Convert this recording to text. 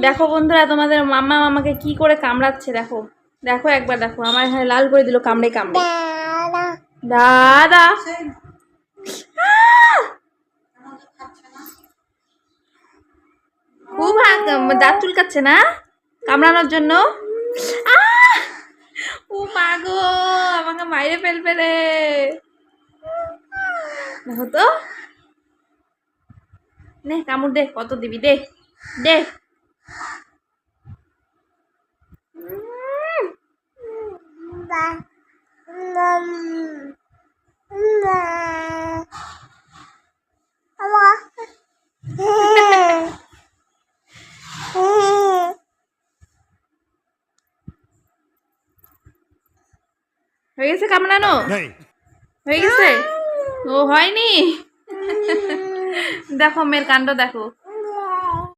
দেখো বন্ধুরা, তোমাদের মাম্মা আমাকে কি করে কামড়াচ্ছে। দেখো দেখো একবার দেখো, আমার এখানে লাল করে দিল কামড়ে কামড়ে। দাদা খুব দাঁত চুলকাচ্ছে না কামড়ানোর জন্য। ও মা গো, আমাকে মাইরে ফেলবে রে। দেখো তো, নে কামড় দে, কত দিবি, দে দে। হয়ে গেছে কামড়ানো? হয়ে গেছে? ও হয়নি। দেখো মেয়ের কাণ্ড দেখো।